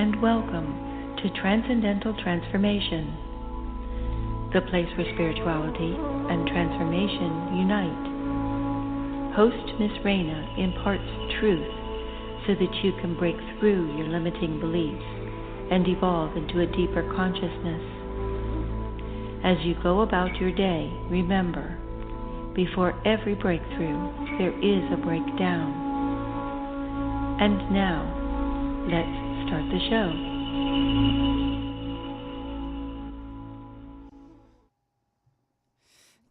and welcome to Transcendental Transformation, the place where spirituality and transformation unite. Host Miss Raina imparts truth so that you can break through your limiting beliefs and evolve into a deeper consciousness. As you go about your day, remember, before every breakthrough, there is a breakdown. And now, let's start the show.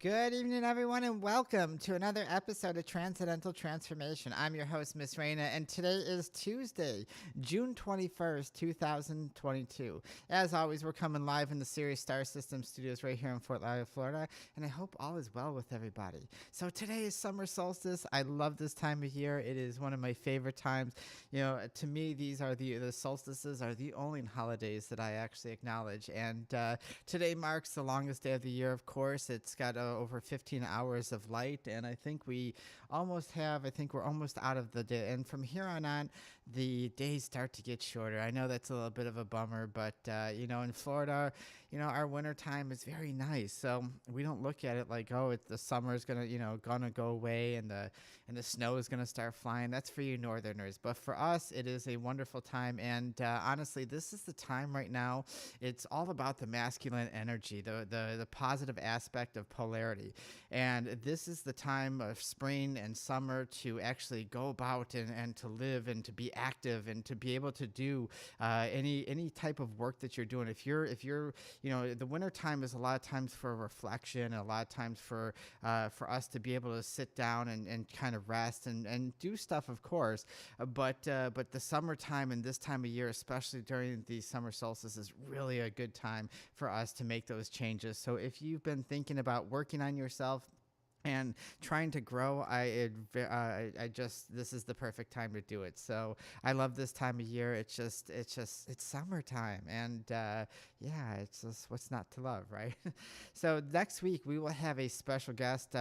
Good evening, everyone, and welcome to another episode of Transcendental Transformation. I'm your host, Miss Raina, and today is Tuesday, June 21st, 2022. As always, we're coming live in the Sirius Star System studios right here in Fort Lauderdale, Florida, and I hope all is well with everybody. So today is summer solstice. I love this time of year. It is one of my favorite times. You know, to me, these are the solstices are the only holidays that I actually acknowledge, and today marks the longest day of the year, of course. It's got over 15 hours of light, and I think we're almost out of the day, and from here on the days start to get shorter. I know that's a little bit of a bummer, but in Florida, our winter time is very nice, so we don't look at it like, oh, the summer is gonna go away and the snow is gonna start flying. That's for you northerners, but for us it is a wonderful time, and honestly, this is the time right now. It's all about the masculine energy, the positive aspect of polarity, and this is the time of spring and summer to actually go about and to live and to be active and to be able to do any type of work that you're doing. If you're the winter time is a lot of times for reflection, a lot of times for us to be able to sit down and kind of rest and do stuff, of course, but the summertime and this time of year, especially during the summer solstice, is really a good time for us to make those changes. So if you've been thinking about working on yourself and trying to grow, this is the perfect time to do it. So I love this time of year. It's summertime, and it's just what's not to love, right? So next week we will have a special guest.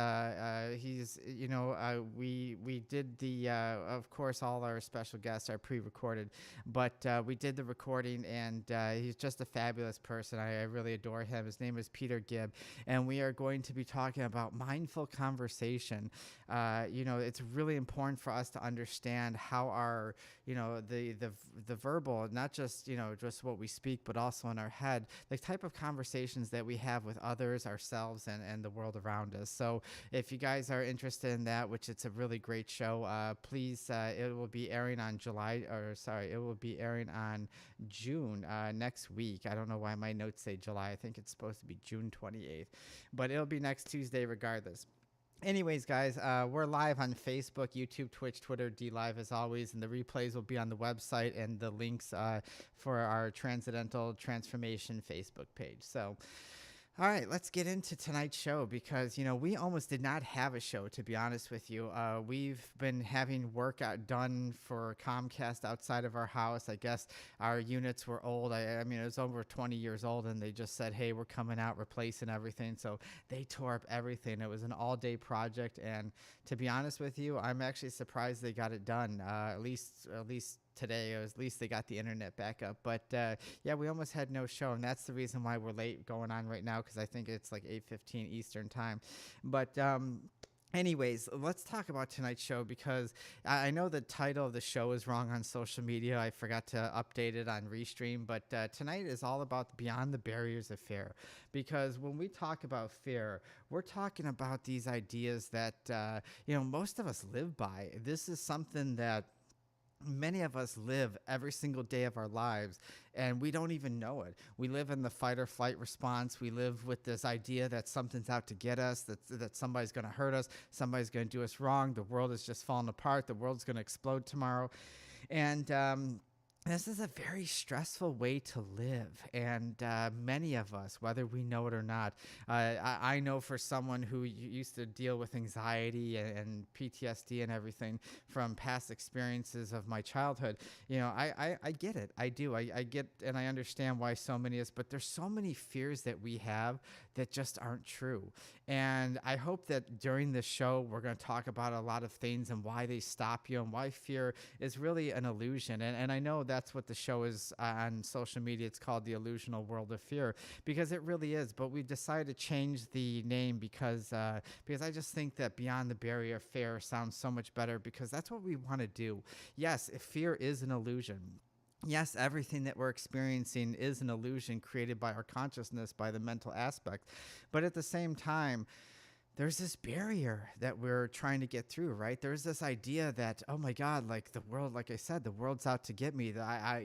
We did of course, all our special guests are pre-recorded, but we did the recording, and he's just a fabulous person. I really adore him. His name is Peter Gibb, and we are going to be talking about mindful conversation. It's really important for us to understand how our, the verbal, not just what we speak, but also in our head, the type of conversations that we have with others, ourselves, and the world around us. So if you guys are interested in that, which it's a really great show, please, it will be airing on June next week. I don't know why my notes say July. I think it's supposed to be June 28th, but it'll be next Tuesday regardless. Anyways, guys, we're live on Facebook, YouTube, Twitch, Twitter, DLive as always, and the replays will be on the website and the links for our Transcendental Transformation Facebook page. So, all right, let's get into tonight's show, because, we almost did not have a show, to be honest with you. We've been having work done for Comcast outside of our house. I guess our units were old. I mean, it was over 20 years old, and they just said, hey, we're coming out, replacing everything. So they tore up everything. It was an all-day project, and to be honest with you, I'm actually surprised they got it done, at least today, or at least they got the internet back up. But we almost had no show, and that's the reason why we're late going on right now, because I think it's like 8:15 Eastern time. But anyways, let's talk about tonight's show, because I know the title of the show is wrong on social media. I forgot to update it on Restream, but tonight is all about Beyond the Barriers of Fear, because when we talk about fear, we're talking about these ideas that most of us live by. This is something that many of us live every single day of our lives, and we don't even know it. We live in the fight or flight response. We live with this idea that something's out to get us, that somebody's going to hurt us, somebody's going to do us wrong, the world is just falling apart, the world's going to explode tomorrow. And this is a very stressful way to live, and many of us, whether we know it or not, I know for someone who used to deal with anxiety and PTSD and everything from past experiences of my childhood, I get it. I do. I get and I understand why so many of us, but there's so many fears that we have that just aren't true. And I hope that during this show, we're going to talk about a lot of things and why they stop you and why fear is really an illusion. And I know that's what the show is on social media. It's called The Illusional World of Fear, because it really is. But we've decided to change the name because I just think that Beyond the Barrier of Fear sounds so much better, because that's what we want to do. Yes, fear is an illusion. Yes, everything that we're experiencing is an illusion created by our consciousness, by the mental aspect. But at the same time, there's this barrier that we're trying to get through, right? There's this idea that, oh my God, like the world, like I said, the world's out to get me. That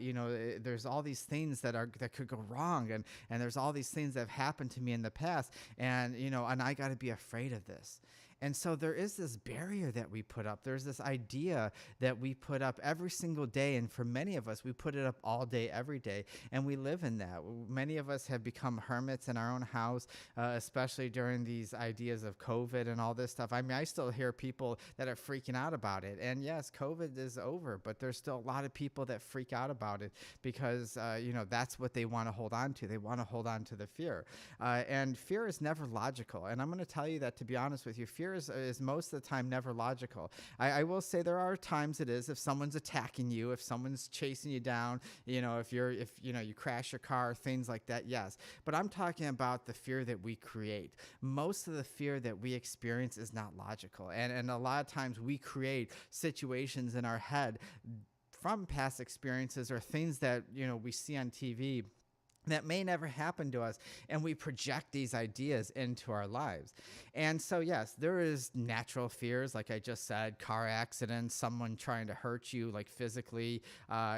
there's all these things that could go wrong, and there's all these things that have happened to me in the past, and and I got to be afraid of this. And so there is this barrier that we put up. There's this idea that we put up every single day. And for many of us, we put it up all day, every day. And we live in that. Many of us have become hermits in our own house, especially during these ideas of COVID and all this stuff. I mean, I still hear people that are freaking out about it. And yes, COVID is over, but there's still a lot of people that freak out about it because, that's what they want to hold on to. They want to hold on to the fear. And fear is never logical. And I'm going to tell you that, to be honest with you, fear is most of the time never logical. I will say there are times it is. If someone's attacking you, if someone's chasing you down, if you crash your car, things like that, yes. But I'm talking about the fear that we create. Most of the fear that we experience is not logical. And a lot of times we create situations in our head from past experiences or things that, we see on TV that may never happen to us, and we project these ideas into our lives. And so, yes, there is natural fears, like I just said, car accidents, someone trying to hurt you, like physically.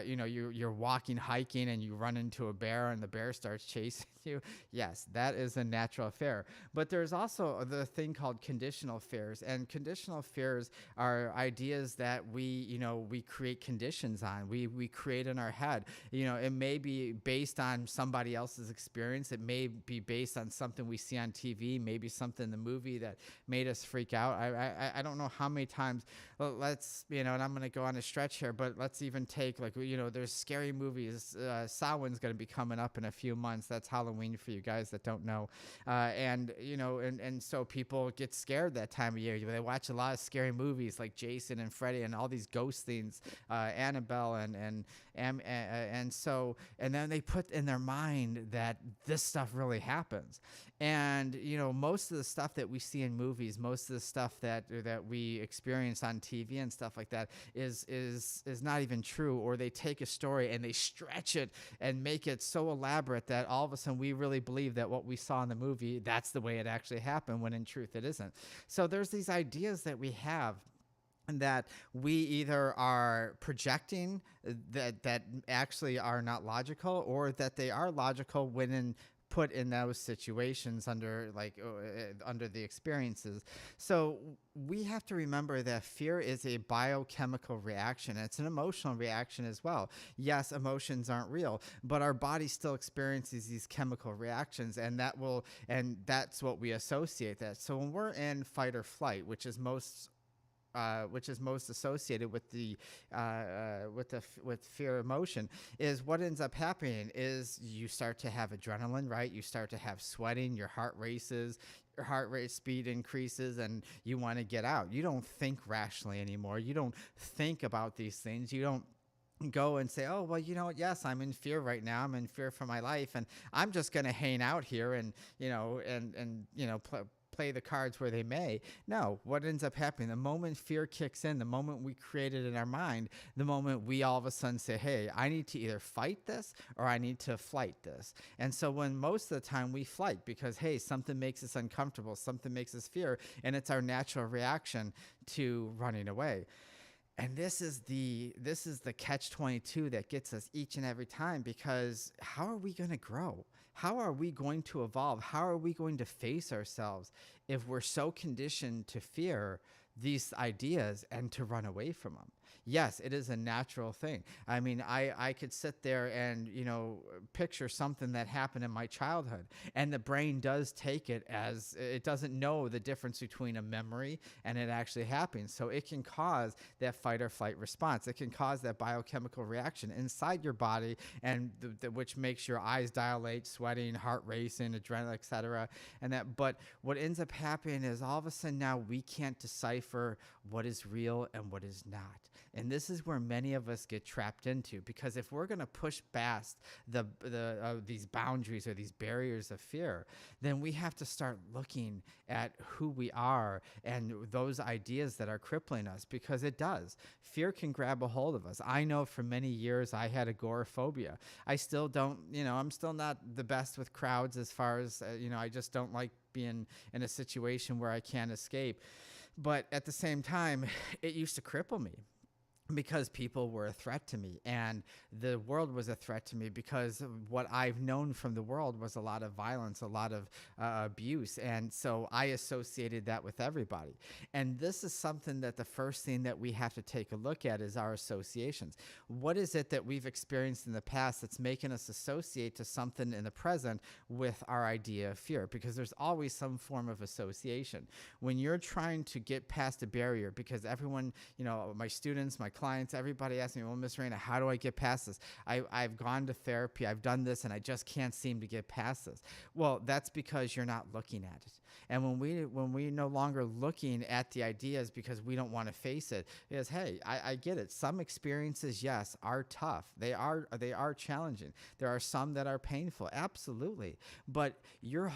You're walking, hiking, and you run into a bear, and the bear starts chasing you. Yes, that is a natural fear. But there's also the thing called conditional fears, and conditional fears are ideas that we create conditions on. We create in our head. It may be based on somebody else's experience. It may be based on something we see on TV, maybe something in the movie that made us freak out. I don't know how many times, let's, and I'm going to go on a stretch here, but let's even take, there's scary movies. Samhain's going to be coming up in a few months. That's Halloween for you guys that don't know. And so people get scared that time of year. They watch a lot of scary movies like Jason and Freddy and all these ghost things, Annabelle and then they put in their mind that this stuff really happens. And most of the stuff that we see in movies, most of the stuff that we experience on TV and stuff like that is not even true. Or they take a story and they stretch it and make it so elaborate that all of a sudden we really believe that what we saw in the movie, that's the way it actually happened, when in truth it isn't. So there's these ideas that we have that we either are projecting that actually are not logical, or that they are logical when put in those situations under the experiences. So we have to remember that fear is a biochemical reaction. It's an emotional reaction as well. Yes, emotions aren't real, but our body still experiences these chemical reactions, and that's what we associate that. So when we're in fight or flight, which is most associated with with fear emotion, is what ends up happening is you start to have adrenaline, right? You start to have sweating, your heart races, your heart rate speed increases, and you want to get out. You don't think rationally anymore. You don't think about these things. You don't go and say, oh, well, yes, I'm in fear right now. I'm in fear for my life, and I'm just going to hang out here and play the cards where they may. No, what ends up happening, the moment fear kicks in, the moment we create it in our mind, the moment we all of a sudden say, hey, I need to either fight this or I need to flight this. And so when most of the time we flight because, hey, something makes us uncomfortable, something makes us fear, and it's our natural reaction to running away. And this is the catch-22 that gets us each and every time, because how are we going to grow? How are we going to evolve? How are we going to face ourselves if we're so conditioned to fear these ideas and to run away from them? Yes, it is a natural thing. I mean, I could sit there and, picture something that happened in my childhood, and the brain does take it as it doesn't know the difference between a memory and it actually happening. So it can cause that fight or flight response. It can cause that biochemical reaction inside your body, and which makes your eyes dilate, sweating, heart racing, adrenaline, etc. But what ends up happening is all of a sudden now we can't decipher what is real and what is not. And this is where many of us get trapped into, because if we're going to push past these boundaries or these barriers of fear, then we have to start looking at who we are and those ideas that are crippling us, because it does. Fear can grab a hold of us. I know for many years I had agoraphobia. I still don't, I'm still not the best with crowds as far as, I just don't like being in a situation where I can't escape. But at the same time, it used to cripple me, because people were a threat to me, and the world was a threat to me, because what I've known from the world was a lot of violence, a lot of abuse. And so I associated that with everybody. And this is something that the first thing that we have to take a look at is our associations. What is it that we've experienced in the past that's making us associate to something in the present with our idea of fear? Because there's always some form of association. When you're trying to get past a barrier, because everyone, my students, my clients, everybody asks me, well, Miss Raina, how do I get past this? I've gone to therapy, I've done this, and I just can't seem to get past this. Well, that's because you're not looking at it. And when we no longer looking at the ideas because we don't want to face it, is, hey, I get it. Some experiences, yes, are tough. They are challenging. There are some that are painful, absolutely. But you're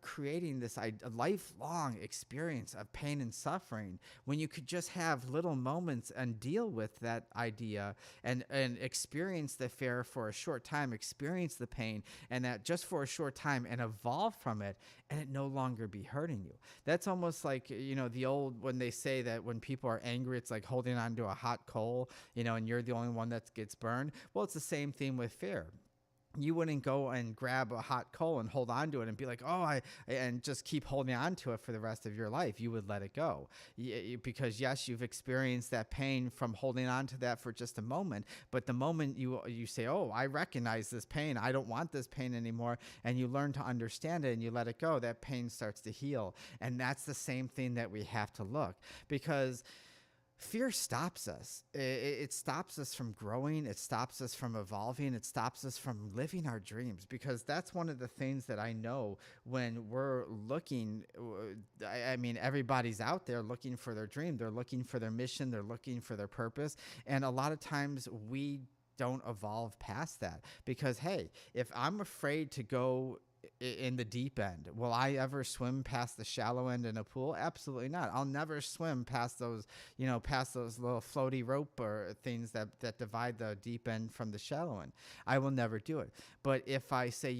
creating this lifelong experience of pain and suffering when you could just have little moments and deal with that idea and experience the fear for a short time, experience the pain, and that just for a short time, and evolve from it, and it no longer be hurting you. That's almost like, the old, when they say that when people are angry, it's like holding on to a hot coal, and you're the only one that gets burned. Well, it's the same thing with fear. You wouldn't go and grab a hot coal and hold on to it and be like, and just keep holding on to it for the rest of your life. You would let it go, because yes, you've experienced that pain from holding on to that for just a moment. But the moment you say, oh, I recognize this pain, I don't want this pain anymore, and you learn to understand it and you let it go, that pain starts to heal. And that's the same thing that we have to look, because fear stops us. It stops us from growing. It stops us from evolving. It stops us from living our dreams, because that's one of the things that I know when we're looking. I mean, everybody's out there looking for their dream. They're looking for their mission. They're looking for their purpose. And a lot of times we don't evolve past that, because, hey, if I'm afraid to go in the deep end, will I ever swim past the shallow end in a pool? Absolutely not. I'll never swim past those, past those little floaty rope or things that divide the deep end from the shallow end. I will never do it. But if I say,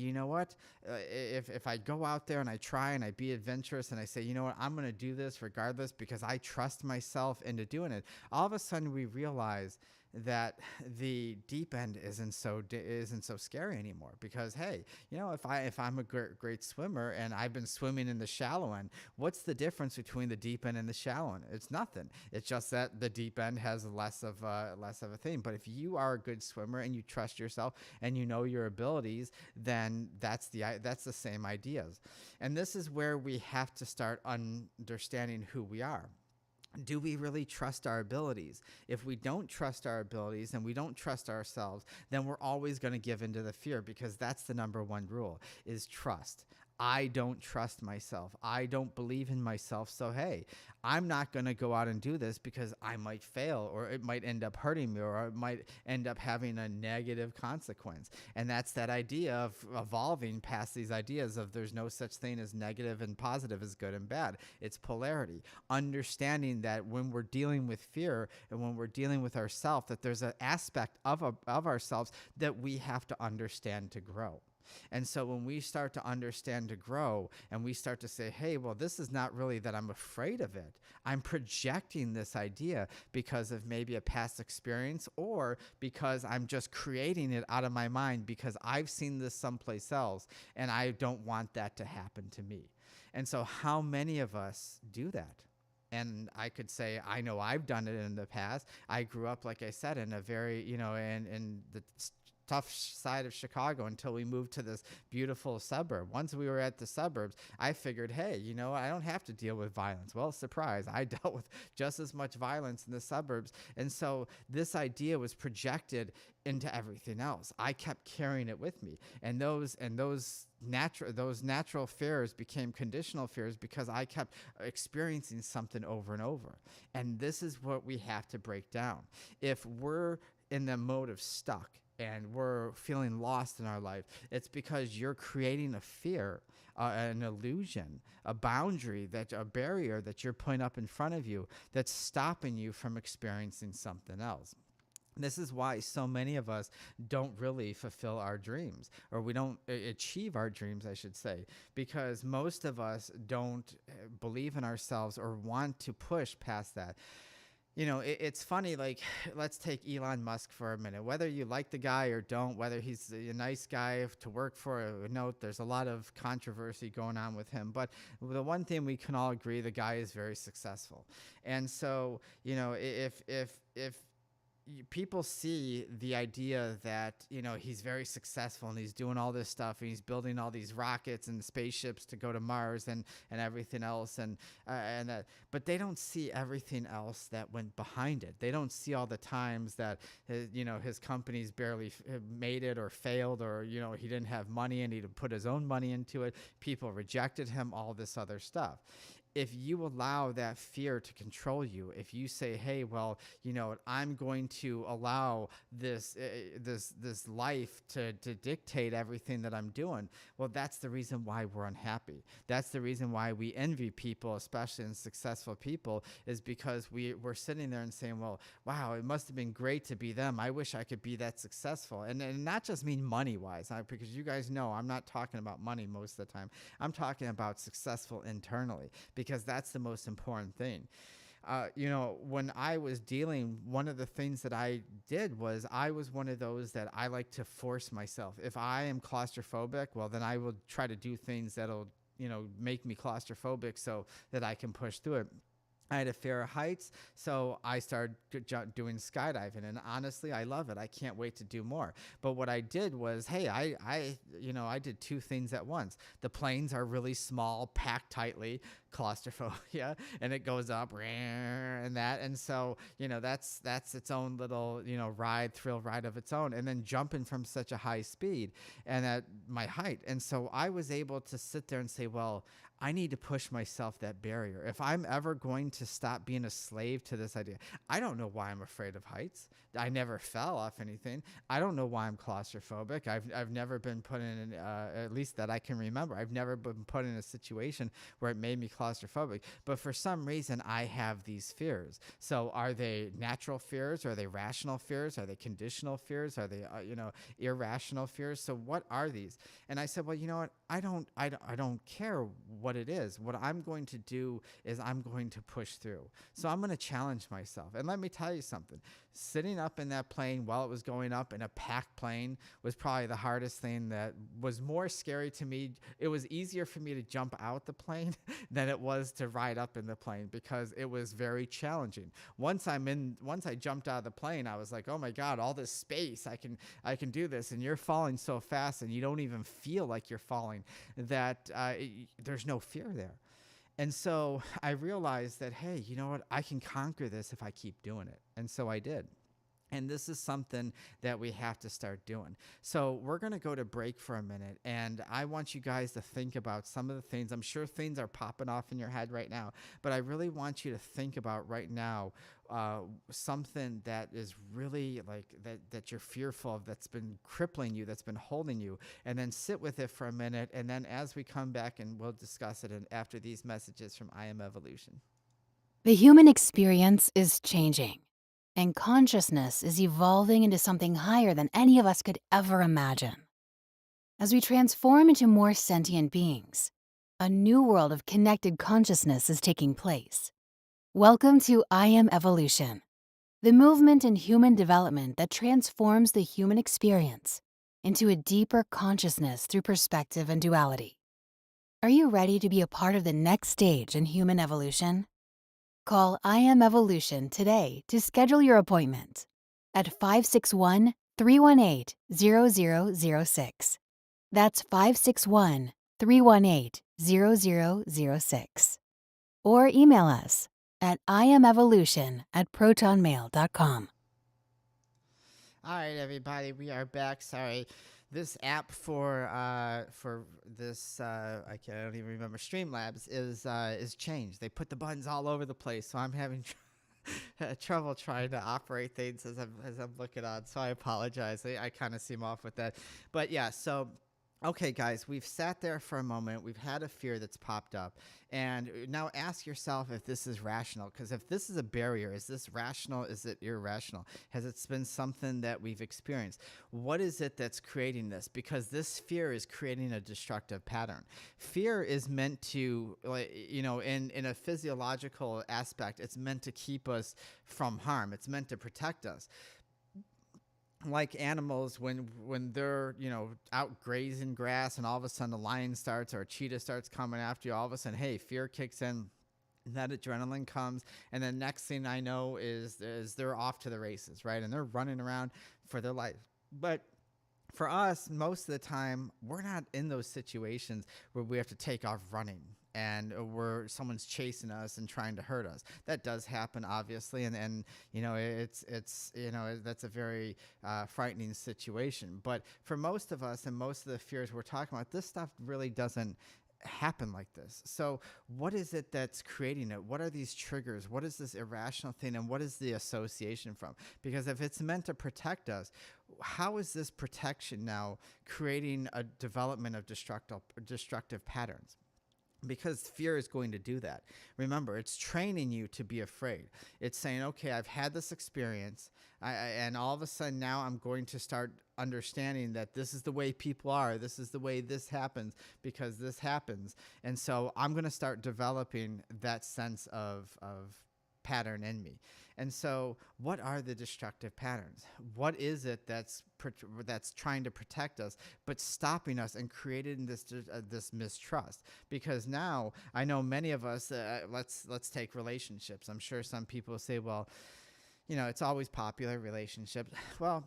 if I go out there and I try and I be adventurous and I say, I'm going to do this regardless because I trust myself into doing it, all of a sudden we realize that the deep end isn't so scary anymore, because, hey, if I'm a great swimmer and I've been swimming in the shallow end, what's the difference between the deep end and the shallow end? It's nothing. It's just that the deep end has less of a thing. But if you are a good swimmer and you trust yourself and you know your abilities, then that's the same ideas. And this is where we have to start understanding who we are. Do we really trust our abilities? If we don't trust our abilities and we don't trust ourselves, then we're always going to give into the fear, because that's the number one rule, is trust. I don't trust myself. I don't believe in myself. So, hey, I'm not going to go out and do this because I might fail, or it might end up hurting me, or it might end up having a negative consequence. And that's that idea of evolving past these ideas of there's no such thing as negative and positive, as good and bad. It's polarity. Understanding that when we're dealing with fear and when we're dealing with ourselves, that there's an aspect of ourselves that we have to understand to grow. And so when we start to understand to grow, and we start to say, hey, well, this is not really that I'm afraid of it. I'm projecting this idea because of maybe a past experience, or because I'm just creating it out of my mind because I've seen this someplace else and I don't want that to happen to me. And so how many of us do that? And I could say, I know I've done it in the past. I grew up, like I said, in a very, in the side of Chicago until we moved to this beautiful suburb. Once we were at the suburbs, I figured, hey, I don't have to deal with violence. Well, surprise, I dealt with just as much violence in the suburbs. And so this idea was projected into everything else. I kept carrying it with me. And those natural fears became conditional fears because I kept experiencing something over and over. And this is what we have to break down. If we're in the mode of stuck and we're feeling lost in our life, it's because you're creating a fear, an illusion, a boundary, a barrier that you're putting up in front of you that's stopping you from experiencing something else. This is why so many of us don't really fulfill our dreams, or we don't achieve our dreams, I should say, because most of us don't believe in ourselves or want to push past that. It's funny, like, let's take Elon Musk for a minute. Whether you like the guy or don't, whether he's a nice guy to work for or not, there's a lot of controversy going on with him. But the one thing we can all agree, the guy is very successful. And so, if people see the idea that he's very successful and he's doing all this stuff and he's building all these rockets and spaceships to go to Mars and everything else but they don't see everything else that went behind it. They don't see all the times that his companies barely made it or failed, or he didn't have money and he had to put his own money into it. People rejected him, all this other stuff. If you allow that fear to control you, if you say, hey, well, I'm going to allow this life to dictate everything that I'm doing, well, that's the reason why we're unhappy. That's the reason why we envy people, especially in successful people, is because we're sitting there and saying, well, wow, it must have been great to be them. I wish I could be that successful. And not just mean money-wise, because you guys know I'm not talking about money most of the time. I'm talking about successful internally, because that's the most important thing. When I was dealing, one of the things that I did was I was one of those that I like to force myself. If I am claustrophobic, well, then I will try to do things that'll, make me claustrophobic so that I can push through it. I had a fear of heights, so I started doing skydiving, and honestly, I love it. I can't wait to do more. But what I did was, hey, I did two things at once. The planes are really small, packed tightly, claustrophobia, and it goes up and that, and so that's its own little thrill ride of its own. And then jumping from such a high speed and at my height, and so I was able to sit there and say, well, I need to push myself that barrier. If I'm ever going to stop being a slave to this idea, I don't know why I'm afraid of heights. I never fell off anything. I don't know why I'm claustrophobic. I've never been put in, at least that I can remember, I've never been put in a situation where it made me claustrophobic. But for some reason, I have these fears. So are they natural fears? Are they rational fears? Are they conditional fears? Are they, irrational fears? So what are these? And I said, well, you know what? I don't care what it is. What I'm going to do is I'm going to push through. So I'm going to challenge myself. And let me tell you something. Sitting up in that plane while it was going up in a packed plane was probably the hardest thing. That was more scary to me. It was easier for me to jump out the plane than it was to ride up in the plane, because it was very challenging. Once I jumped out of the plane, I was like, oh my God, all this space, I can do this. And you're falling so fast and you don't even feel like you're falling, that there's no fear there. And so I realized that, hey, you know what? I can conquer this if I keep doing it. And so I did. And this is something that we have to start doing. So we're going to go to break for a minute, and I want you guys to think about some of the things. I'm sure things are popping off in your head right now, but I really want you to think about right now something that is really like that you're fearful of, that's been crippling you, that's been holding you, and then sit with it for a minute. And then as we come back, and we'll discuss it after these messages from I Am Evolution. The human experience is changing, and consciousness is evolving into something higher than any of us could ever imagine. As we transform into more sentient beings, a new world of connected consciousness is taking place. Welcome to I Am Evolution, the movement in human development that transforms the human experience into a deeper consciousness through perspective and duality. Are you ready to be a part of the next stage in human evolution? Call I Am Evolution today to schedule your appointment at 561-318-0006. That's 561-318-0006. Or email us at iamevolution@protonmail.com. All right, everybody, we are back. Sorry, this app for this I don't even remember, Streamlabs is changed. They put the buttons all over the place, so I'm having trouble trying to operate things as I'm looking on. So I apologize. I kind of seem off with that, but yeah. So okay, guys, we've sat there for a moment. We've had a fear that's popped up. And now ask yourself if this is rational. Because if this is a barrier, is this rational? Is it irrational? Has it been something that we've experienced? What is it that's creating this? Because this fear is creating a destructive pattern. Fear is meant to, in a physiological aspect, it's meant to keep us from harm. It's meant to protect us. Like animals, when they're out grazing grass, and all of a sudden a lion starts or a cheetah starts coming after you, all of a sudden, hey, fear kicks in, that adrenaline comes, and the next thing I know is they're off to the races, right? And they're running around for their life. But for us, most of the time, we're not in those situations where we have to take off running and where someone's chasing us and trying to hurt us. That does happen, obviously, and it's that's a very frightening situation. But for most of us and most of the fears we're talking about, this stuff really doesn't happen like this. So what is it that's creating it? What are these triggers? What is this irrational thing, and what is the association from? Because if it's meant to protect us, how is this protection now creating a development of destructive patterns? Because fear is going to do that. Remember, it's training you to be afraid. It's saying, okay, I've had this experience, and all of a sudden now I'm going to start understanding that this is the way people are. This is the way this happens because this happens. And so I'm going to start developing that sense of pattern in me. And so what are the destructive patterns? What is it that's trying to protect us but stopping us and creating this mistrust? Because now I know many of us, let's take relationships. I'm sure some people say, well, it's always popular, relationships. Well,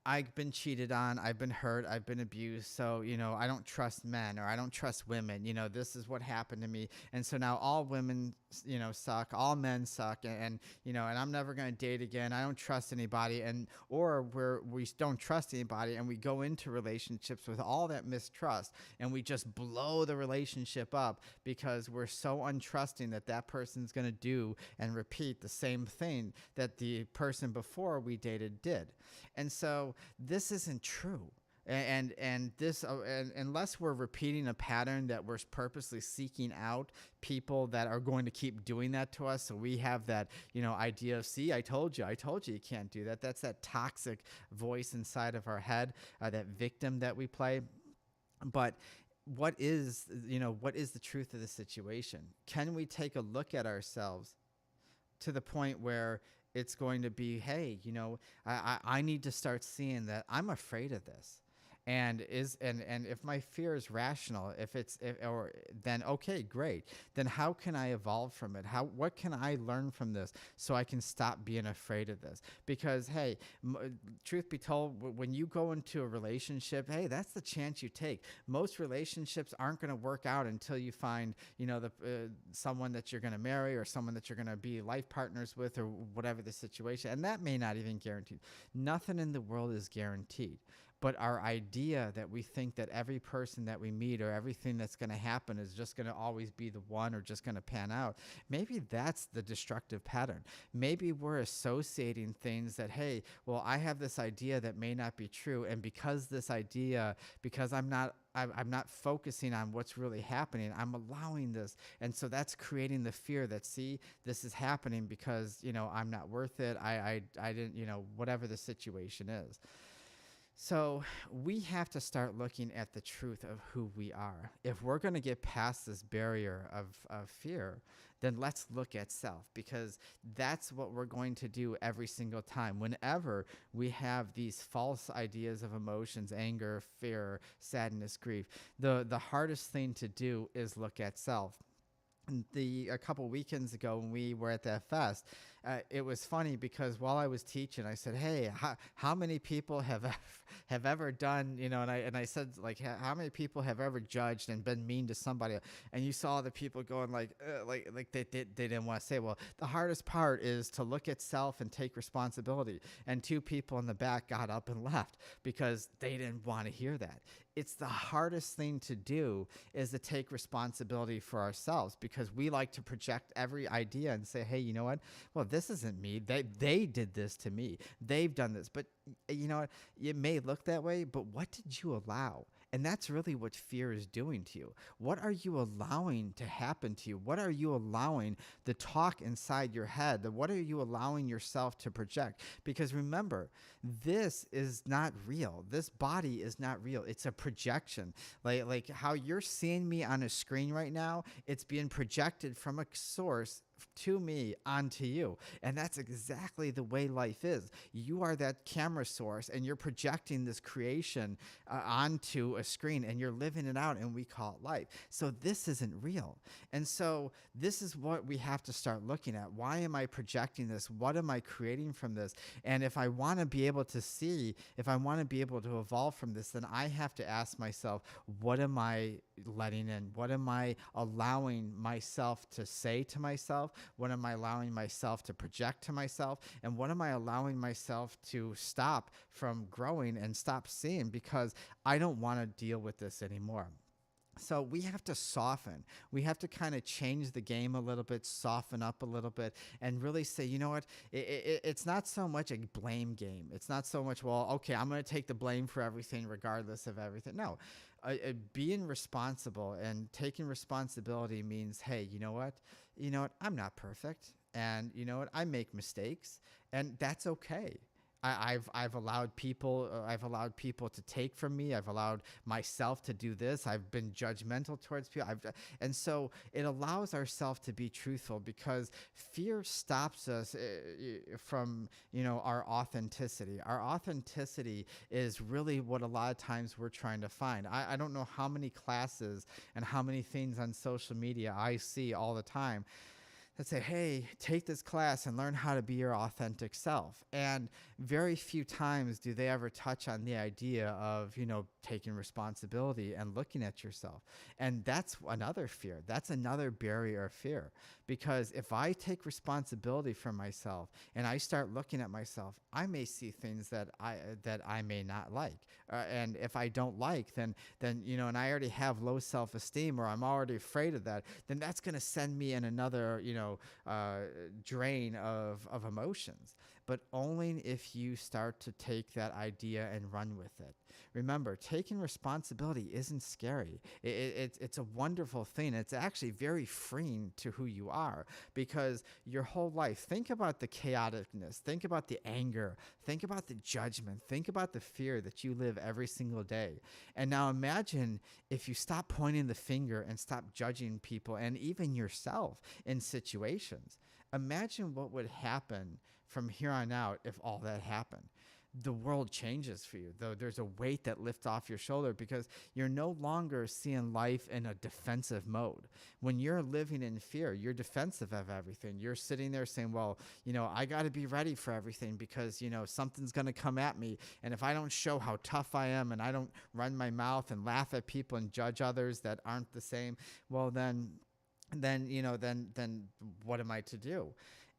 I've been cheated on, I've been hurt, I've been abused, so, I don't trust men, or I don't trust women, this is what happened to me. And so now all women, suck, all men suck, and I'm never going to date again. I don't trust anybody. Or we don't trust anybody, and we go into relationships with all that mistrust, and we just blow the relationship up because we're so untrusting that person's going to do and repeat the same thing that the person before we dated did. And so this isn't true. And this, unless we're repeating a pattern that we're purposely seeking out people that are going to keep doing that to us, so we have that idea of, see, I told you you can't do that. That's that toxic voice inside of our head, that victim that we play. But what is the truth of the situation? Can we take a look at ourselves to the point where it's going to be, hey, I need to start seeing that I'm afraid of this. And if my fear is rational, then okay, great. Then how can I evolve from it? What can I learn from this so I can stop being afraid of this? Because hey, truth be told, when you go into a relationship, hey, that's the chance you take. Most relationships aren't going to work out until you find someone that you're going to marry, or someone that you're going to be life partners with, or whatever the situation. And that may not even guarantee. Nothing in the world is guaranteed. But our idea that we think that every person that we meet or everything that's going to happen is just going to always be the one, or just going to pan out, maybe that's the destructive pattern. Maybe we're associating things that, hey, well, I have this idea that may not be true, and because I'm not focusing on what's really happening, I'm allowing this. And so that's creating the fear that, see, this is happening because, I'm not worth it. I didn't, whatever the situation is. So we have to start looking at the truth of who we are. If we're going to get past this barrier of fear, then let's look at self, because that's what we're going to do every single time. Whenever we have these false ideas of emotions, anger, fear, sadness, grief, the hardest thing to do is look at self. A couple weekends ago when we were at that fest, it was funny because while I was teaching, I said, "Hey, how many people have ever done, and I said, like, how many people have ever judged and been mean to somebody?" And you saw the people going like they didn't want to say. Well, the hardest part is to look at self and take responsibility. And two people in the back got up and left because they didn't want to hear that. It's the hardest thing to do, is to take responsibility for ourselves, because we like to project every idea and say, hey, you know what? Well, this isn't me. They did this to me. They've done this. But you know what? It may look that way, but what did you allow? And that's really what fear is doing to you. What are you allowing to happen to you? What are you allowing the talk inside your head? What are you allowing yourself to project? Because remember, this is not real. This body is not real. It's a projection. Like how you're seeing me on a screen right now, it's being projected from a source to me onto you. And that's exactly the way life is. You are that camera source, and you're projecting this creation onto a screen, and you're living it out, and we call it life. So this isn't real. And so this is what we have to start looking at. Why am I projecting this? What am I creating from this? And if I want to be able to see, if I want to be able to evolve from this, then I have to ask myself, what am I letting in? What am I allowing myself to say to myself? What am I allowing myself to project to myself? And what am I allowing myself to stop from growing and stop seeing, because I don't want to deal with this anymore? So we have to soften. We have to kind of change the game a little bit, soften up a little bit, and really say, you know what? It's not so much a blame game. It's not so much, well, okay, I'm going to take the blame for everything regardless of everything. No, being responsible and taking responsibility means, hey, you know what? I'm not perfect, and you know what? I make mistakes, and that's okay. I've allowed people to take from me. I've allowed myself to do this. I've been judgmental towards people. And so it allows ourselves to be truthful, because fear stops us from our authenticity. Our authenticity is really what a lot of times we're trying to find. I don't know how many classes and how many things on social media I see all the time that say, hey, take this class and learn how to be your authentic self. And very few times do they ever touch on the idea of, taking responsibility and looking at yourself. And that's another fear. That's another barrier of fear. Because if I take responsibility for myself and I start looking at myself, I may see things that I may not like. And if I don't like, then and I already have low self-esteem, or I'm already afraid of that, then that's going to send me in another, drain of emotions. But only if you start to take that idea and run with it. Remember, taking responsibility isn't scary. It's a wonderful thing. It's actually very freeing to who you are, because your whole life, think about the chaoticness, think about the anger, think about the judgment, think about the fear that you live every single day. And now imagine if you stop pointing the finger and stop judging people and even yourself in situations. Imagine what would happen from here on out if all that happened. The world changes for you, though. There's a weight that lifts off your shoulder, because you're no longer seeing life in a defensive mode. When you're living in fear, you're defensive of everything. You're sitting there saying, well, I got to be ready for everything, because, something's going to come at me. And if I don't show how tough I am, and I don't run my mouth and laugh at people and judge others that aren't the same, well, then what am I to do?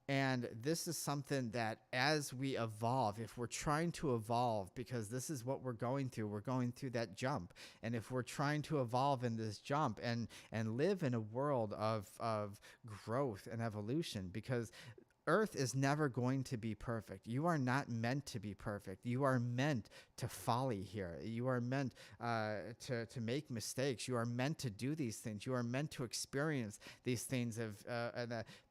And this is something that, as we evolve, if we're trying to evolve, because this is what we're going through that jump. And if we're trying to evolve in this jump and live in a world of growth and evolution, because Earth is never going to be perfect. You are not meant to be perfect. You are meant to folly here. You are meant to make mistakes. You are meant to do these things. You are meant to experience these things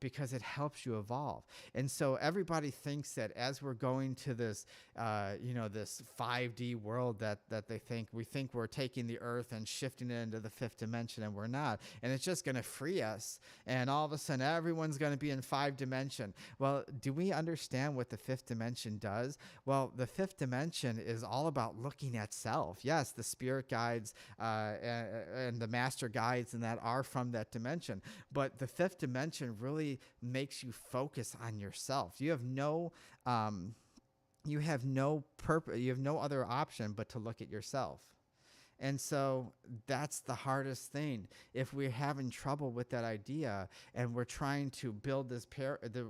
because it helps you evolve. And so everybody thinks that as we're going to this, this 5D world that we think we're taking the Earth and shifting it into the fifth dimension, and we're not. And it's just going to free us. And all of a sudden, everyone's going to be in 5 dimension. Well, do we understand what the fifth dimension does? Well, the fifth dimension is all about looking at self. Yes, the spirit guides and the master guides and that are from that dimension. But the fifth dimension really makes you focus on yourself. You have no purpose. You have no other option but to look at yourself. And so that's the hardest thing. If we're having trouble with that idea and we're trying to build this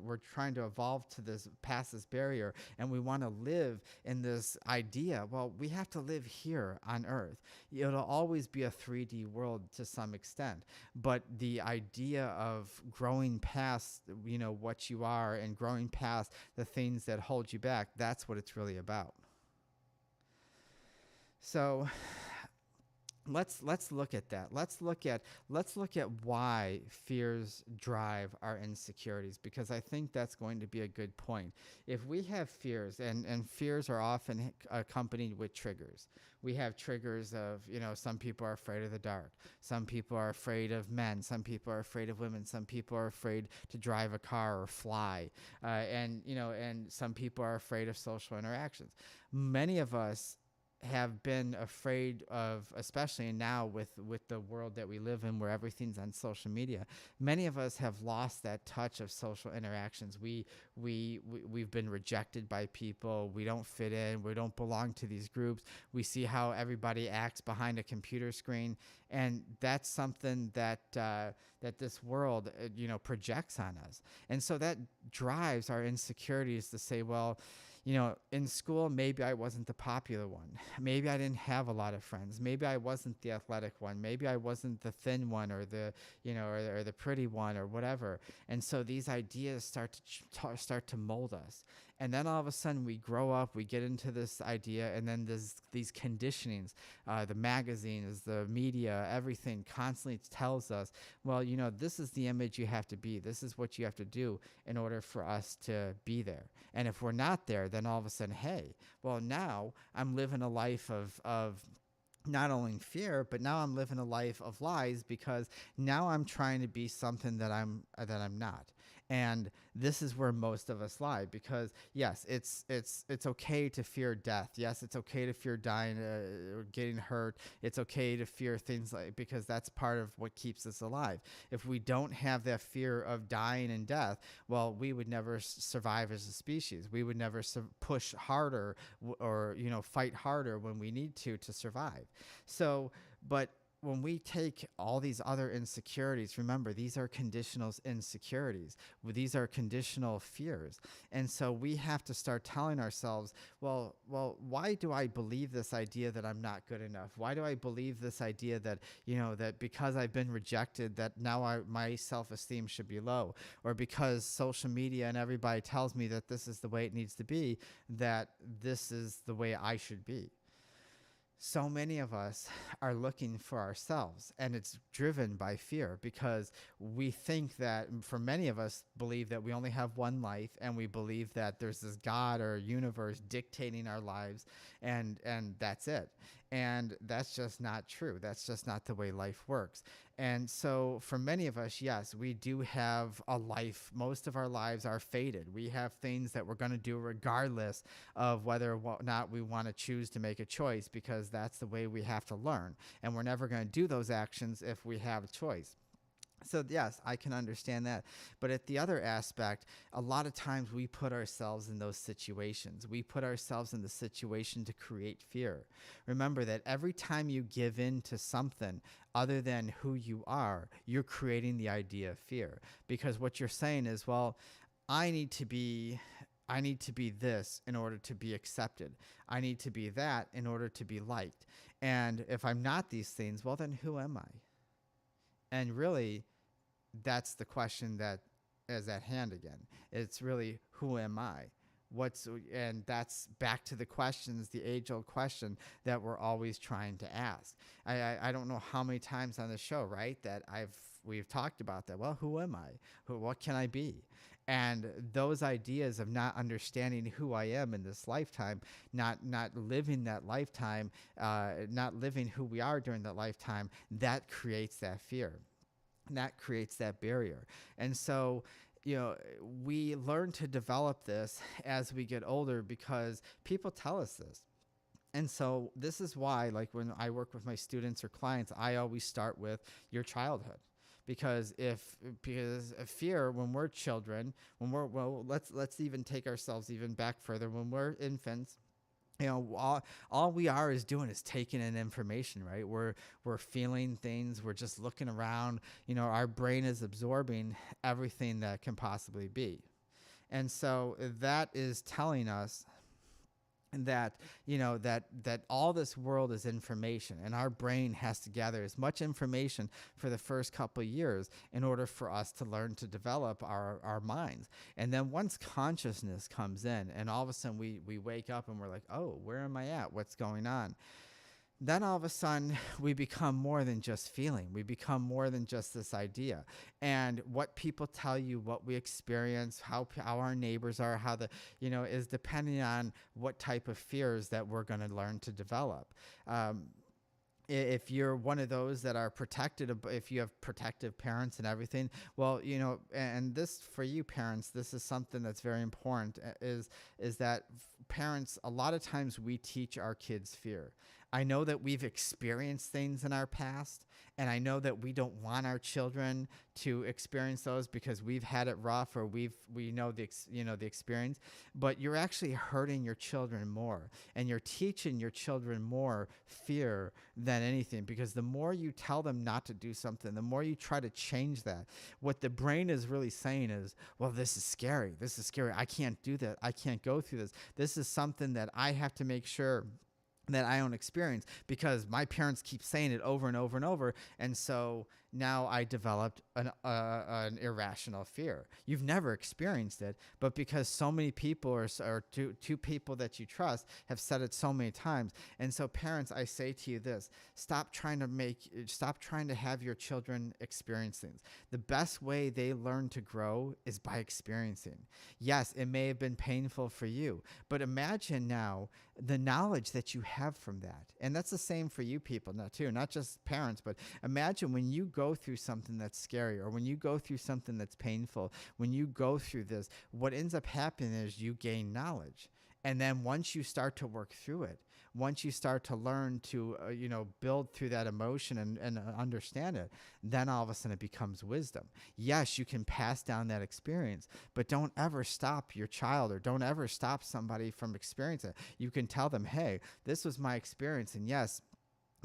we're trying to evolve to this past this barrier, and we want to live in this idea, well, we have to live here on Earth. It'll always be a 3D world to some extent, but the idea of growing past, what you are and growing past the things that hold you back, that's what it's really about. So let's look at that. Let's look at why fears drive our insecurities, because I think that's going to be a good point. If we have fears, and fears are often accompanied with triggers. We have triggers of, some people are afraid of the dark. Some people are afraid of men. Some people are afraid of women. Some people are afraid to drive a car or fly. And some people are afraid of social interactions. Many of us have been afraid of, especially now with the world that we live in where everything's on social media, many of us have lost that touch of social interactions. We've been rejected by people. We don't fit in. We don't belong to these groups. We see how everybody acts behind a computer screen, and that's something that this world projects on us. And so that drives our insecurities to say, well, in school, maybe I wasn't the popular one. Maybe I didn't have a lot of friends. Maybe I wasn't the athletic one. Maybe I wasn't the thin one, or the, or the pretty one, or whatever. And so these ideas start to mold us. And then all of a sudden we grow up, we get into this idea, and then there's these conditionings. The magazines, the media, everything constantly tells us, well, this is the image you have to be. This is what you have to do in order for us to be there. And if we're not there, then all of a sudden, hey, well, now I'm living a life of not only fear, but now I'm living a life of lies, because now I'm trying to be something that I'm not. And this is where most of us lie, because yes, it's okay to fear death. Yes, it's okay to fear dying or getting hurt. It's okay to fear things because that's part of what keeps us alive. If we don't have that fear of dying and death, well, we would never survive as a species. We would never push harder or fight harder when we need to survive. So, but when we take all these other insecurities, remember, these are conditional insecurities. These are conditional fears. And so we have to start telling ourselves, well, why do I believe this idea that I'm not good enough? Why do I believe this idea that, that because I've been rejected, that now my self-esteem should be low? Or because social media and everybody tells me that this is the way it needs to be, that this is the way I should be? So many of us are looking for ourselves, and it's driven by fear, because we think that, for many of us, believe that we only have one life, and we believe that there's this God or universe dictating our lives, and that's it. And that's just not true. That's just not the way life works. And so for many of us, yes, we do have a life. Most of our lives are fated. We have things that we're going to do regardless of whether or not we want to choose to make a choice, because that's the way we have to learn. And we're never going to do those actions if we have a choice. So yes, I can understand that. But at the other aspect, a lot of times we put ourselves in those situations. We put ourselves in the situation to create fear. Remember that every time you give in to something other than who you are, you're creating the idea of fear. Because what you're saying is, well, I need to be this in order to be accepted. I need to be that in order to be liked. And if I'm not these things, well, then who am I? And really, that's the question that is at hand again. It's really, who am I? And that's back to the questions, the age-old question that we're always trying to ask. I don't know how many times on the show, right, that we've talked about that. Well, who am I? What can I be? And those ideas of not understanding who I am in this lifetime, not living that lifetime, not living who we are during that lifetime, that creates that fear. And that creates that barrier. And so we learn to develop this as we get older because people tell us this. And so this is why, like when I work with my students or clients, I always start with your childhood. Because fear, when we're children, let's even take ourselves even back further. When we're infants, all we are is doing is taking in information, right? We're feeling things, we're just looking around. Our brain is absorbing everything that can possibly be. And so that is telling us that that all this world is information, and our brain has to gather as much information for the first couple of years in order for us to learn to develop our minds. And then once consciousness comes in, and all of a sudden we wake up and we're like, oh, where am I at, what's going on? Then all of a sudden we become more than just feeling. We become more than just this idea. And what people tell you, what we experience, how our neighbors are, how is depending on what type of fears that we're going to learn to develop. If you're one of those that are protected, if you have protective parents and everything, well, and this for you parents, this is something that's very important, is that parents, a lot of times we teach our kids fear. I know that we've experienced things in our past, and I know that we don't want our children to experience those because we've had it rough, or we know the experience. But you're actually hurting your children more, and you're teaching your children more fear than anything, because the more you tell them not to do something, the more you try to change that, what the brain is really saying is, well, this is scary. This is scary. I can't do that. I can't go through this. This is something that I have to make sure that I don't experience because my parents keep saying it over and over and over. And so now I developed an irrational fear. You've never experienced it, but because so many people or two people that you trust have said it so many times. And so parents, I say to you this, stop trying to have your children experience things. The best way they learn to grow is by experiencing. Yes, it may have been painful for you, but imagine now the knowledge that you have from that. And that's the same for you people now too, not just parents, but imagine when you go through something that's scary, or when you go through something that's painful, when you go through this, what ends up happening is you gain knowledge. And then once you start to work through it, once you start to learn to, build through that emotion and understand it, then all of a sudden it becomes wisdom. Yes, you can pass down that experience, but don't ever stop your child, or don't ever stop somebody from experiencing it. You can tell them, hey, this was my experience, and yes,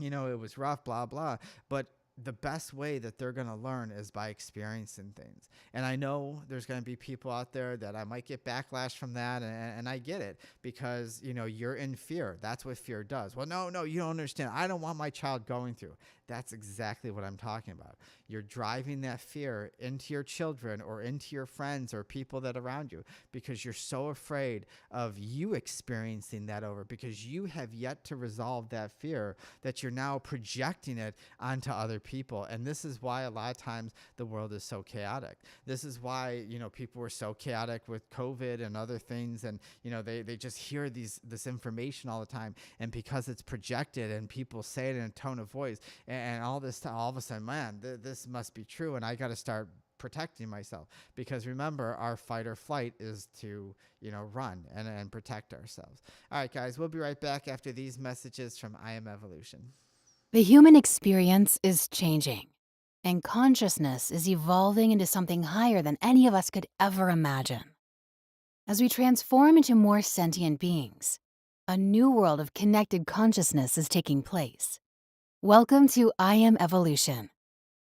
it was rough, blah, blah, but the best way that they're going to learn is by experiencing things. And I know there's going to be people out there that I might get backlash from that. And I get it because, you're in fear. That's what fear does. Well, no, you don't understand. I don't want my child going through. That's exactly what I'm talking about. You're driving that fear into your children or into your friends or people that are around you because you're so afraid of you experiencing that over, because you have yet to resolve that fear that you're now projecting it onto other people. And this is why a lot of times the world is so chaotic. This is why, people were so chaotic with COVID and other things. And, they just hear this information all the time. And because it's projected and people say it in a tone of voice, and all this time, all of a sudden, man, this must be true, and I got to start protecting myself. Because remember, our fight or flight is to, run and protect ourselves. All right, guys, we'll be right back after these messages from I Am Evolution. The human experience is changing, and consciousness is evolving into something higher than any of us could ever imagine. As we transform into more sentient beings, a new world of connected consciousness is taking place. Welcome to I Am Evolution,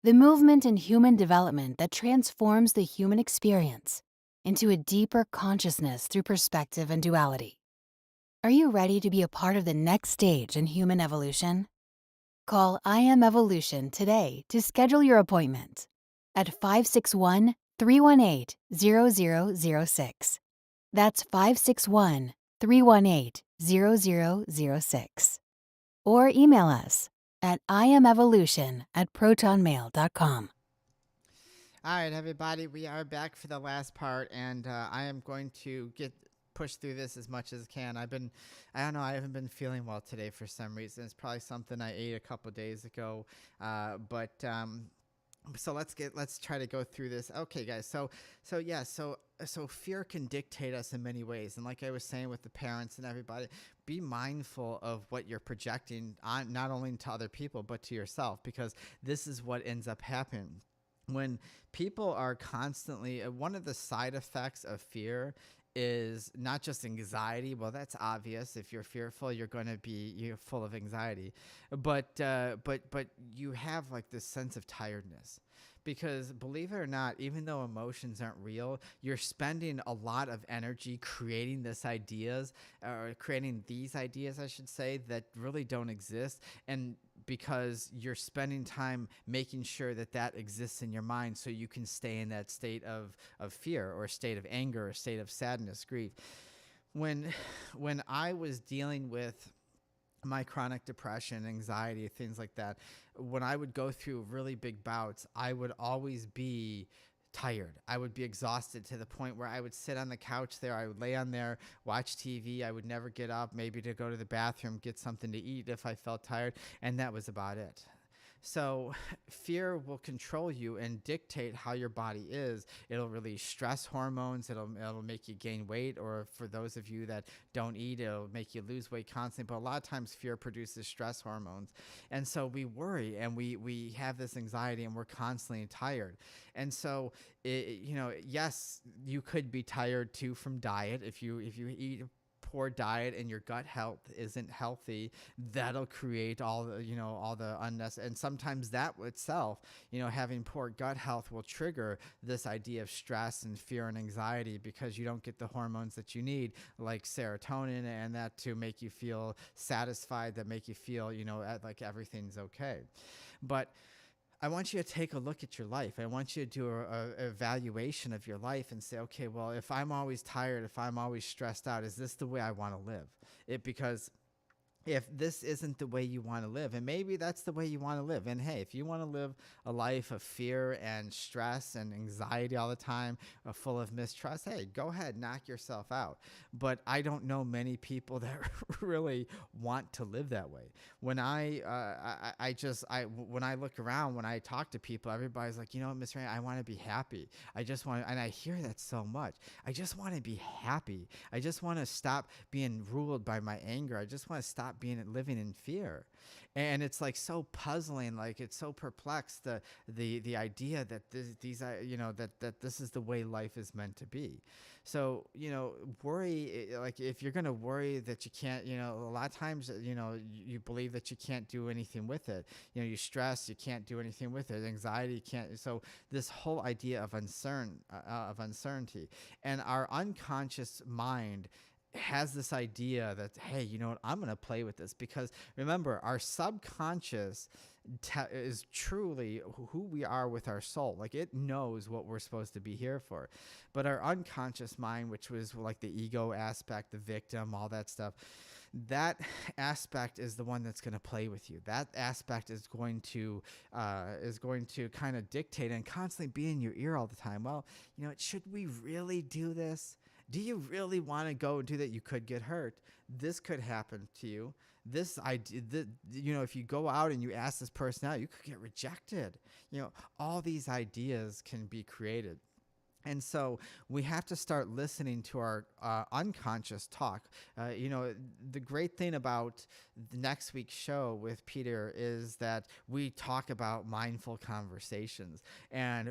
the movement in human development that transforms the human experience into a deeper consciousness through perspective and duality. Are you ready to be a part of the next stage in human evolution? Call I Am Evolution today to schedule your appointment at 561-318-0006. That's 561-318-0006. Or email us at iamevolution@protonmail.com. All right, everybody, we are back for the last part, and I am going to push through this as much as I can. I haven't been feeling well today for some reason. It's probably something I ate a couple days ago, but So let's try to go through this. Okay, guys. So fear can dictate us in many ways, and like I was saying with the parents and everybody, be mindful of what you're projecting on, not only to other people but to yourself, because this is what ends up happening when people are constantly one of the side effects of fear is not just anxiety. Well, that's obvious. If you're fearful, you're full of anxiety, but you have like this sense of tiredness, because believe it or not, even though emotions aren't real, you're spending a lot of energy creating creating these ideas, I should say, that really don't exist. And because you're spending time making sure that that exists in your mind so you can stay in that state of fear or state of anger or state of sadness, grief. When when I was dealing with my chronic depression, anxiety, things like that, when I would go through really big bouts, I would always be tired. I would be exhausted to the point where I would sit on the couch there. I would lay on there, watch TV. I would never get up, maybe to go to the bathroom, get something to eat if I felt tired. And that was about it. So fear will control you and dictate how your body is. It'll release stress hormones. It'll make you gain weight, or for those of you that don't eat, it'll make you lose weight constantly. But a lot of times fear produces stress hormones. And so we worry and we have this anxiety and we're constantly tired. And so, yes, you could be tired too from diet. If you eat poor diet and your gut health isn't healthy, that'll create all the unnecessary. And sometimes that itself, having poor gut health will trigger this idea of stress and fear and anxiety, because you don't get the hormones that you need, like serotonin, and that to make you feel satisfied, that make you feel, like everything's okay. But I want you to take a look at your life. I want you to do a evaluation of your life and say, okay, well, if I'm always tired, if I'm always stressed out, is this the way I want to live? Because if this isn't the way you want to live, and maybe that's the way you want to live, and hey, if you want to live a life of fear and stress and anxiety all the time, full of mistrust, hey, go ahead, knock yourself out. But I don't know many people that really want to live that way. When when I look around, when I talk to people, everybody's like, Miss Raina, I want to be happy. And I hear that so much. I just want to be happy. I just want to stop being ruled by my anger. I just want to stop living in fear. And it's like so puzzling, like it's so perplexed, the idea that that this is the way life is meant to be. So worry, like if you're gonna worry that you can't, a lot of times you believe that you can't do anything with it. You stress, you can't do anything with it. Anxiety, you can't. So this whole idea of uncertainty, and our unconscious mind has this idea that, hey, I'm going to play with this, because remember, our subconscious is truly who we are with our soul. Like, it knows what we're supposed to be here for. But our unconscious mind, which was like the ego aspect, the victim, all that stuff, that aspect is the one that's going to play with you. That aspect is going to kind of dictate and constantly be in your ear all the time. Well, should we really do this? Do you really want to go do that? You could get hurt. This could happen to you. This idea, if you go out and you ask this person out, you could get rejected. All these ideas can be created. And so we have to start listening to our unconscious talk. The great thing about the next week's show with Peter is that we talk about mindful conversations, and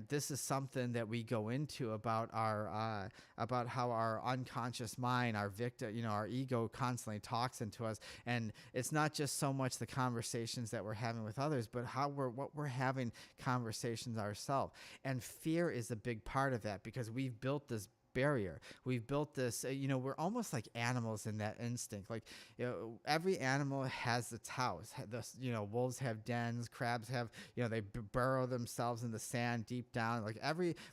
this is something that we go into about how our unconscious mind, our victim, our ego constantly talks into us, and it's not just so much the conversations that we're having with others, but what we're having conversations ourselves. And fear is a big part of that, because we've built this barrier. We've built this, we're almost like animals in that instinct. Like, every animal has its house. Wolves have dens, crabs have, they burrow themselves in the sand deep down. Like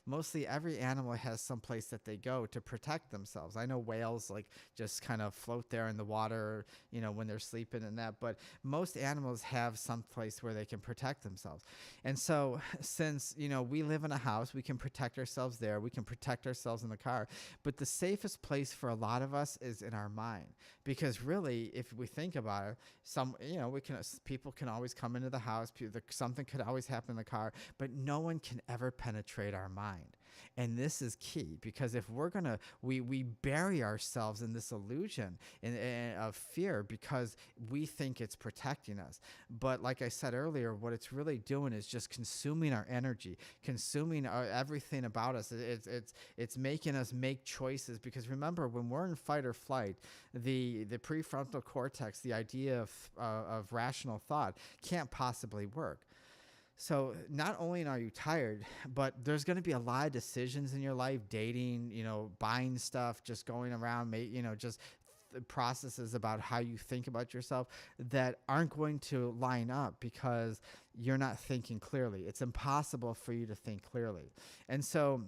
mostly every animal has some place that they go to protect themselves. I know whales like just kind of float there in the water, when they're sleeping and that, but most animals have some place where they can protect themselves. And so since, we live in a house, we can protect ourselves there. We can protect ourselves in the car. are. But the safest place for a lot of us is in our mind, because really, if we think about it, people can always come into the house, something could always happen in the car, but no one can ever penetrate our mind. And this is key, because if we're gonna, we bury ourselves in this illusion of fear because we think it's protecting us. But like I said earlier, what it's really doing is just consuming our energy, consuming everything about us. It's making us make choices, because remember, when we're in fight or flight, the prefrontal cortex, the idea of rational thought, can't possibly work. So not only are you tired, but there's going to be a lot of decisions in your life, dating, buying stuff, just going around, just processes about how you think about yourself that aren't going to line up because you're not thinking clearly. It's impossible for you to think clearly. And so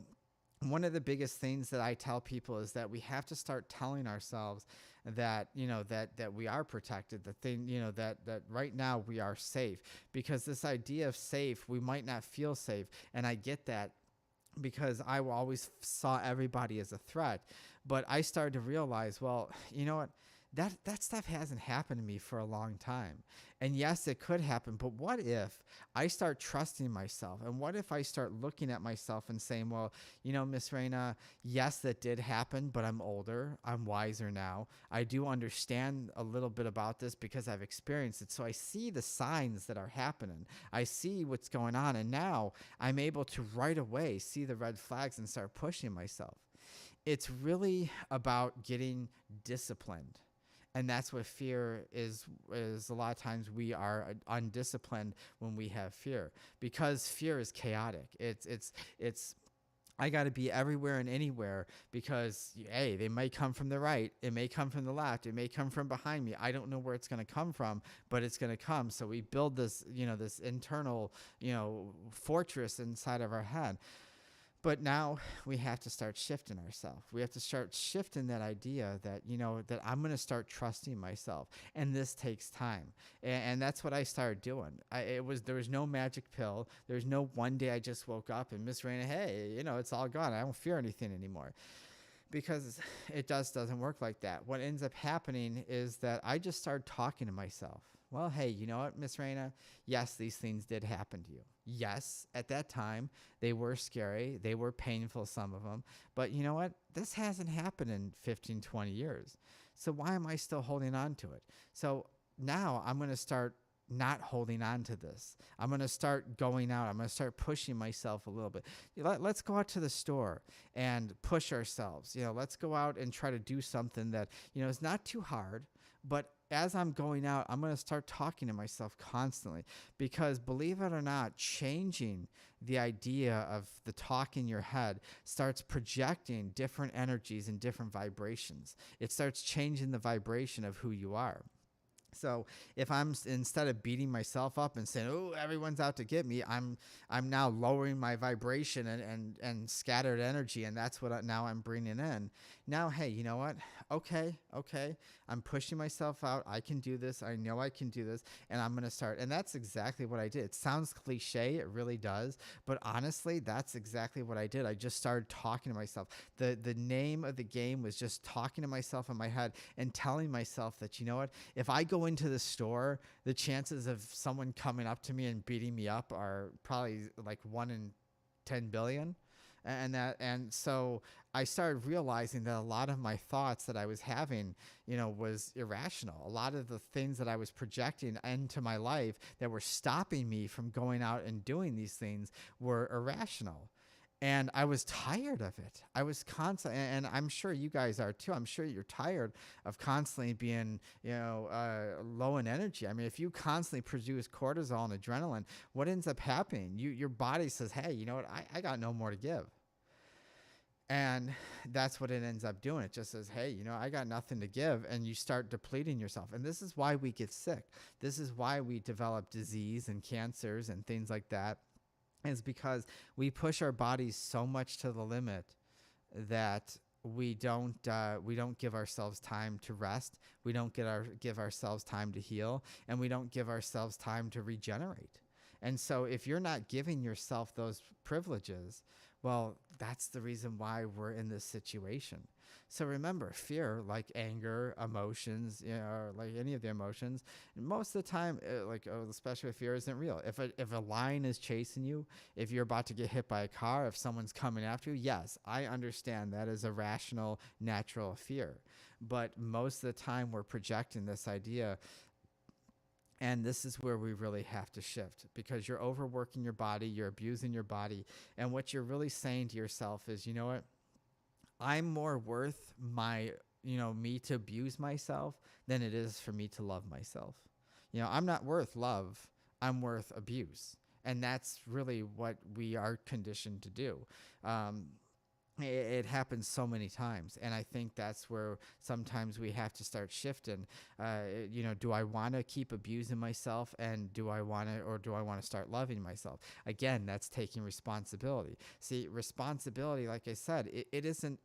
one of the biggest things that I tell people is that we have to start telling ourselves that, that we are protected, that right now we are safe, because this idea of safe, we might not feel safe. And I get that, because I always saw everybody as a threat. But I started to realize, well, you know what? That stuff hasn't happened to me for a long time. And yes, it could happen, but what if I start trusting myself? And what if I start looking at myself and saying, well, Miss Raina, yes, that did happen, but I'm older, I'm wiser now. I do understand a little bit about this because I've experienced it. So I see the signs that are happening. I see what's going on. And now I'm able to right away see the red flags and start pushing myself. It's really about getting disciplined. And that's what fear is a lot of times we are undisciplined when we have fear, because fear is chaotic. It's I got to be everywhere and anywhere, because, hey, they might come from the right. It may come from the left. It may come from behind me. I don't know where it's going to come from, but it's going to come. So we build this, this internal, fortress inside of our head. But now we have to start shifting ourselves. We have to start shifting that idea that, that I'm going to start trusting myself. And this takes time. And that's what I started doing. There was no magic pill. There's no one day I just woke up and Miss Raina, hey, it's all gone. I don't fear anything anymore. Because it doesn't work like that. What ends up happening is that I just started talking to myself. Well, hey, you know what, Miss Raina? Yes, these things did happen to you. Yes, at that time, they were scary. They were painful, some of them. But you know what? This hasn't happened in 15, 20 years. So why am I still holding on to it? So now I'm going to start not holding on to this. I'm going to start going out. I'm going to start pushing myself a little bit. Let's go out to the store and push ourselves. Let's go out and try to do something that, is not too hard, but as I'm going out, I'm going to start talking to myself constantly, because believe it or not, changing the idea of the talk in your head starts projecting different energies and different vibrations. It starts changing the vibration of who you are. So if I'm, instead of beating myself up and saying, oh, everyone's out to get me, I'm now lowering my vibration and scattered energy. And that's what now I'm bringing in. Now, hey, you know what? Okay. I'm pushing myself out. I can do this. I know I can do this. And I'm going to start. And that's exactly what I did. It sounds cliche. It really does. But honestly, that's exactly what I did. I just started talking to myself. The name of the game was just talking to myself in my head and telling myself that, you know what? If I go into the store, the chances of someone coming up to me and beating me up are probably like 1 in 10 billion. And so I started realizing that a lot of my thoughts that I was having, was irrational. A lot of the things that I was projecting into my life that were stopping me from going out and doing these things were irrational. And I was tired of it. I was constantly, and I'm sure you guys are too. I'm sure you're tired of constantly being, low in energy. I mean, if you constantly produce cortisol and adrenaline, what ends up happening? Your body says, hey, you know what? I got no more to give. And that's what it ends up doing. It just says, hey, I got nothing to give. And you start depleting yourself. And this is why we get sick. This is why we develop disease and cancers and things like that. Is because we push our bodies so much to the limit that we don't give ourselves time to rest. We don't give ourselves time to heal, and we don't give ourselves time to regenerate. And so if you're not giving yourself those privileges, well, that's the reason why we're in this situation. So remember, fear, like anger, emotions, or like any of the emotions, most of the time, especially if fear isn't real. If a lion is chasing you, if you're about to get hit by a car, if someone's coming after you, yes, I understand that is a rational, natural fear. But most of the time, we're projecting this idea. And this is where we really have to shift, because you're overworking your body, you're abusing your body. And what you're really saying to yourself is, you know what? I'm more worth me to abuse myself than it is for me to love myself. I'm not worth love. I'm worth abuse. And that's really what we are conditioned to do. It happens so many times, and I think that's where sometimes we have to start shifting. Do I want to keep abusing myself, and do I want to start loving myself? Again, that's taking responsibility. See, responsibility, like I said, it isn't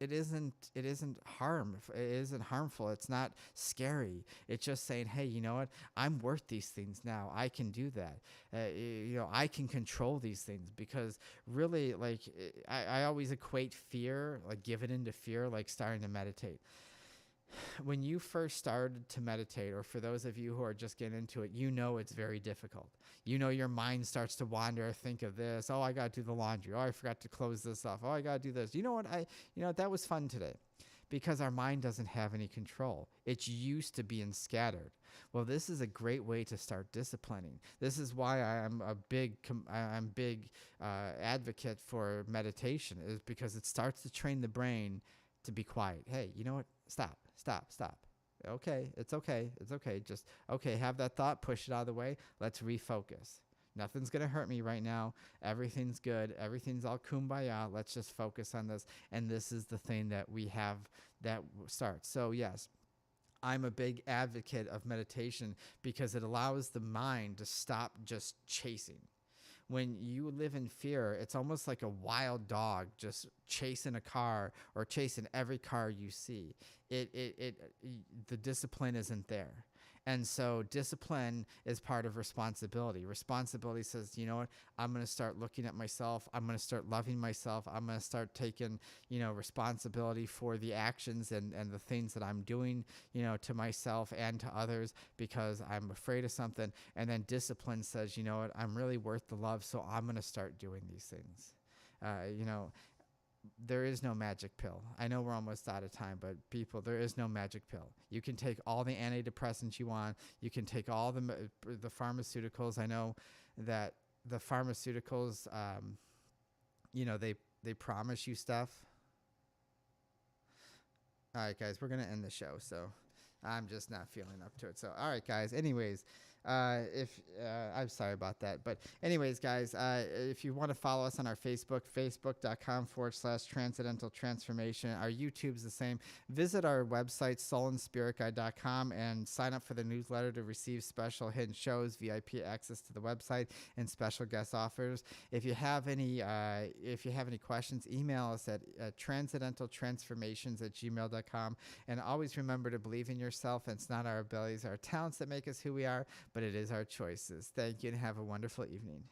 harmful. It's not scary. It's just saying, hey, you know what? I'm worth these things now. I can do that. I can control these things, because really, like, I always equate fear, like giving into fear, like starting to meditate. When you first started to meditate, or for those of you who are just getting into it, it's very difficult. Your mind starts to wander, think of this. Oh, I got to do the laundry. Oh, I forgot to close this off. Oh, I got to do this. You know what? That was fun today. Because our mind doesn't have any control. It's used to being scattered. Well, this is a great way to start disciplining. This is why I'm a big advocate for meditation, is because it starts to train the brain to be quiet. Hey, you know what? Stop. Okay, it's okay. Just, okay, have that thought, push it out of the way. Let's refocus. Nothing's going to hurt me right now. Everything's good. Everything's all kumbaya. Let's just focus on this. And this is the thing that we have that starts. So, yes, I'm a big advocate of meditation, because it allows the mind to stop just chasing. When you live in fear, it's almost like a wild dog just chasing a car, or chasing every car you see. The discipline isn't there. And so discipline is part of responsibility. Responsibility says, you know what? I'm going to start looking at myself. I'm going to start loving myself. I'm going to start taking, responsibility for the actions and the things that I'm doing, to myself and to others, because I'm afraid of something. And then discipline says, you know what? I'm really worth the love, so I'm going to start doing these things. There is no magic pill. I know we're almost out of time, but people, there is no magic pill. You can take all the antidepressants you want. You can take all the pharmaceuticals. I know that the pharmaceuticals, they promise you stuff. All right, guys, we're going to end the show, so I'm just not feeling up to it. So, all right, guys, anyways, I'm sorry about that. But anyways, guys, if you want to follow us on our Facebook, facebook.com/Transcendental Transformation. Our YouTube's the same. Visit our website, soulandspiritguide.com, and sign up for the newsletter to receive special hidden shows, VIP access to the website, and special guest offers. If you have any questions, email us at transcendentaltransformations@gmail.com. And always remember to believe in yourself. It's not our abilities, our talents that make us who we are, but it is our choices. Thank you, and have a wonderful evening.